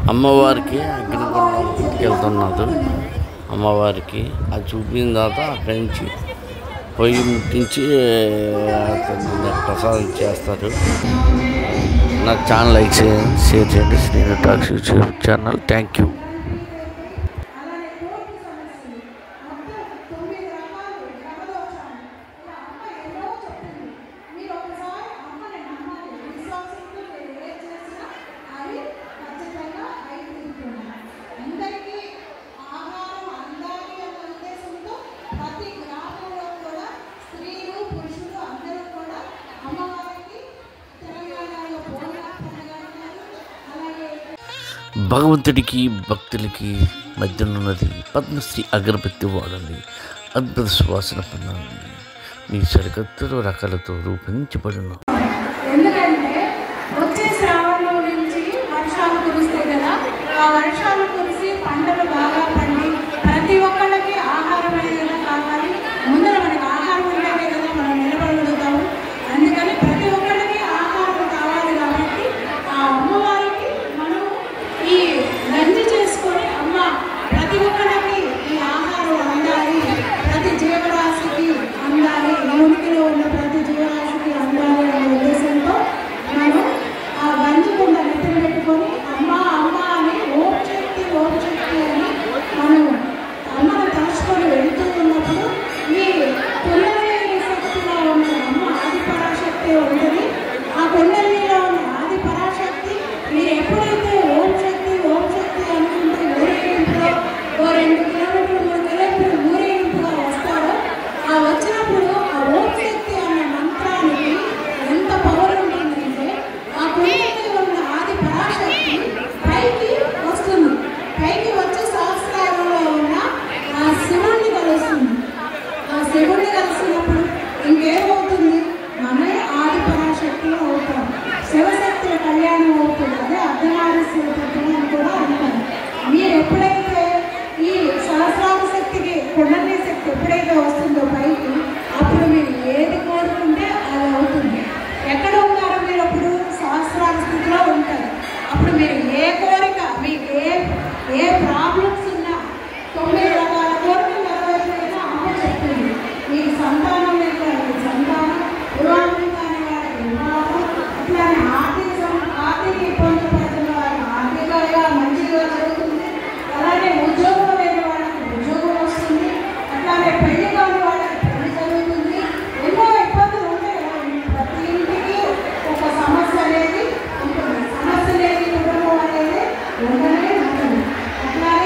అమ్మవారికి అగ్నిగుండం వెళ్తున్నారు. అమ్మవారికి అది చూపిన తర్వాత అక్కడి నుంచి పొయ్యి ముట్టించి ప్రసాదం చేస్తారు. నా ఛానల్ లైక్ చేయండి, షేర్ చేయండి. Srinu talks YouTube channel. Thank you. భగవంతుడికి భక్తులకి మధ్యనున్నది పద్మశ్రీ అగరబత్తి వాడండి. అద్భుత సువాసన పొందండి. మీ సరికొత్త రకాలతో రూపొందించబడిన ఎందుకంటే వచ్చే శ్రావణంలో నుంచి వర్షాలు కురుస్తాయి కదా. ఆ వర్షాలు కురిసి పంటలు బాగా పండి ప్రతి ఒక్కళ్ళకి ఆహారం అనేది కావాలి. ముందర మనకి ఆహారం ఉంటేనే కదా మనం నిలబడగలుగుతాము. అందుకని ప్రతి ఒక్కళ్ళకి ఆహారం కావాలి. కాబట్టి ఆ అమ్మవారికి మనం ఈ గంజి చేసుకొని అమ్మ ప్రతి ఒక్కళ్ళకి ఈ ఆహారం అందాలి, ప్రతి జీవరాశికి అందాలి, ఉనికిలో ఉన్న ప్రతి జీవరాశికి అందాలి అనే ఉద్దేశంతో మనం ఆ గంజి కుండ నెత్తిన పెట్టుకొని అమ్మ అమ్మ అని ఓం శక్తి అని మనం అమ్మను తలుచుకొని వెళుతూ ఉన్నప్పుడు ఈ కుండలిని శక్తిలో ఉన్న అమ్మ ఆది పరాశక్తి ఉంటుంది. ఆ కుండలిలో ఉన్న ఆది పరాశక్తి మీరు ఎప్పుడైతే ఓం శక్తి అనుకుంటే ఊరేగింపులో 2 కిలోమీటర్లు 3 కిలోమీటర్లు ఊరేగింపుగా వస్తారో ఆ వచ్చినప్పుడు ఆ ఓం శక్తి అనే మంత్రానికి ఎంత పవర్ ఉంటుందంటే ఆ కుండలిలో ఉన్న ఆది పరాశక్తి పైకి వస్తుంది. పైకి వచ్చి సహస్రారంలో ఉన్న ఆ శివుణ్ణి కలుస్తుంది. ఆ శివుణ్ణి కలిసినప్పుడు ఇంకేమవుతుంది? మనమే ఆది పరాశక్తిలో అవుతాం. శివశక్తుల కళ్యాణం అవుతుంది. అదే అర్ధనారీశ్వర తత్వం అని కూడా అంటారు. మీరు ఎప్పుడైతే ఈ సహస్రార శక్తికి కుండలి శక్తి ఎప్పుడైతే వస్తుందో పైకి, అప్పుడు మీరు ఏది కోరుకుంటే అది అవుతుంది. ఎక్కడ ఉంటారో మీరు అప్పుడు సహస్రార స్థితిలో ఉంటారు. అప్పుడు మీరు ఏ కోరిక మీకు ఏ ప్రాబ్లమ్స్ ఉన్నా 9 రకాల కోరికలు నెరవేర్చైనా అమ్మ చెప్తుంది. మీకు సంతానం లేక సంతానం, వివాహం కాని వారికి వివాహం, అట్లానే ఆర్థిక ఇబ్బందులు పడుతున్న వారికి ఆర్థికంగా మంచిగా జరుగుతుంది. అలానే ఉద్యోగం లేని వాళ్ళకి ఉద్యోగం వస్తుంది. అట్లానే పెళ్లి కాని వాళ్ళకి పెళ్లి జరుగుతుంది. ఎన్నో ఇబ్బందులు ఉంటాయి కదా. ప్రతి ఇంటికి ఒక సమస్య అనేది ఉంటుంది. సమస్య లేని కుటుంబం అనేది ఉండనే ఉంటుంది. అట్లానే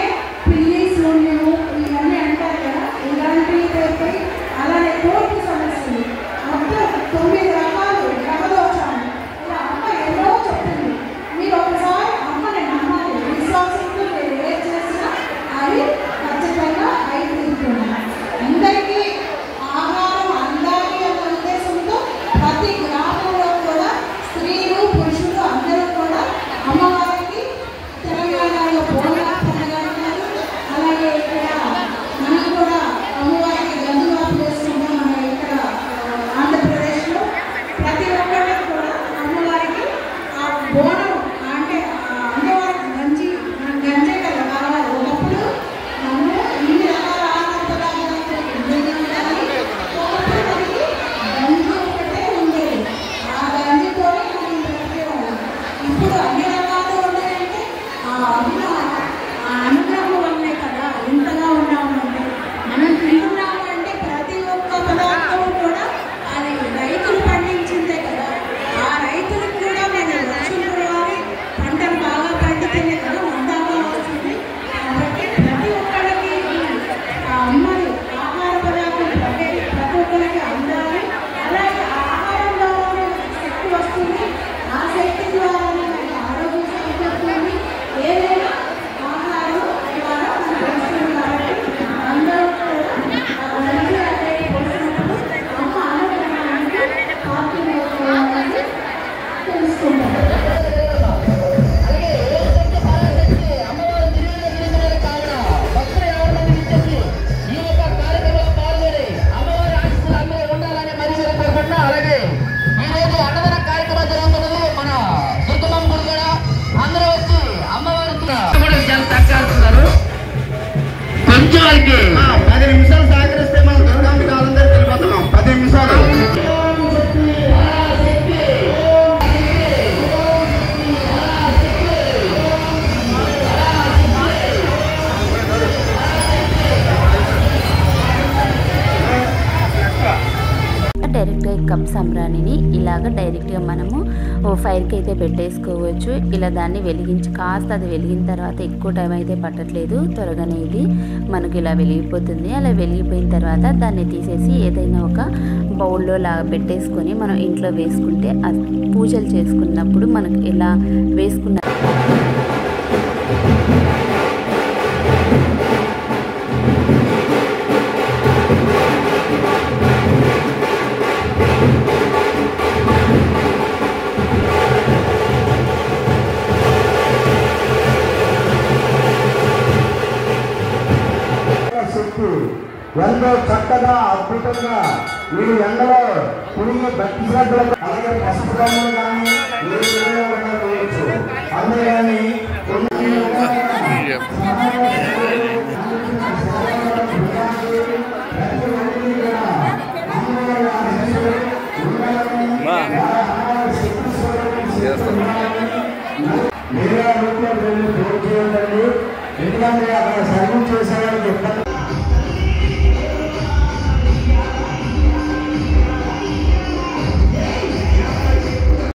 నిమిషాలకి 10 నిమిషాలు సహకరిస్తే మనం దుర్గాంబిక కాలం దగ్గర వెళ్ళిపోతున్నాం. 10 నిమిషాలు. డైరెక్ట్గా కప్ సంబ్రాణిని ఇలాగ డైరెక్ట్గా మనము ఫైర్కి అయితే పెట్టేసుకోవచ్చు. ఇలా దాన్ని వెలిగించి కాస్త అది వెలిగిన తర్వాత ఎక్కువ టైం అయితే పట్టట్లేదు, త్వరగానే ఇది మనకు ఇలా వెలిగిపోతుంది. అలా వెలిగిపోయిన తర్వాత దాన్ని తీసేసి ఏదైనా ఒక బౌల్లో లాగా పెట్టేసుకొని మనం ఇంట్లో వేసుకుంటే పూజలు చేసుకున్నప్పుడు మనకు ఇలా వేసుకున్న ఎంతో చక్కగా అద్భుతంగా మీరు ఎండలో తిరిగి భక్తి శ్రద్ధలకు అలాగే పసుపు రంగులు కానీ అందుకని మీరే రూపంలో వెళ్ళి చేయండి. ఎందుకంటే అక్కడ సర్వీస్ చేసేవాళ్ళకి